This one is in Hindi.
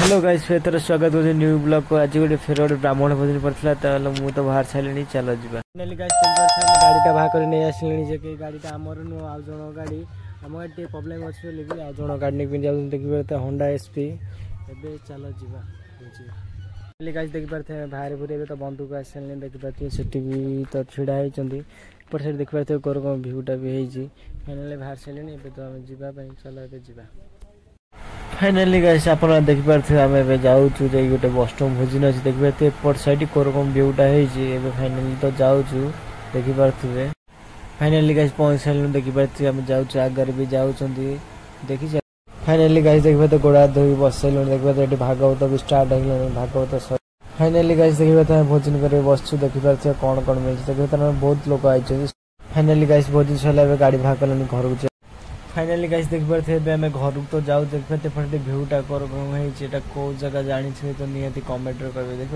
हेलो गाइस फिर तरह स्वागत हो न्यू ब्लॉग को। आज गोटे फेर गोटे ब्राह्मण भोजन पड़ता तो मुझे बाहर सारे चलो जा गाड़ीटा बाहर कर नहीं आसिले जे गाड़ीटा आमर नुह आज जन गाड़ी आम गाड़ी प्रोब्लेम अच्छे बोली आज जन गाड़ी नहीं जा देखिए होंडा एसपी ए चलो जा गाइस देखिपे बाहर पूरे तो बंधुक आसारे देखिपे सेठी भी तो छिड़ा होती पर से देखिपे कोर कौन भ्यूटा भी फाइनाली बाहर सारे तो आम जावाई चलो ए जा फाइनाली गाइस आप देखिपे आम जाऊँ गोटे बसटम भोजन अच्छी देखिए एपट साइड कोरकम भ्यूटा है फाइनाली तो जाऊँ देखिपे फाइनाली गाइस पहुँच सारे देखिपे आम जाऊँ आगे भी जाऊँ देखी फाइनाली गाइस देखिए तो गोड़ा धोई बस सारे देखिए भागवत भी स्टार्ट हो भागवत फाइनाली गाइस देखिए भोजन कर बस देखिपे कौन कौन मिलती देखिए बहुत लोग आई फाइनाली गाइस भोजन सरला गाड़ी बाहर कल घर को फाइनाली गाइस देखिपे आम घर तो जाऊ देखिए भ्यूटा कौन कौ जगह जानी तो निहती कमेंट कर देखिए।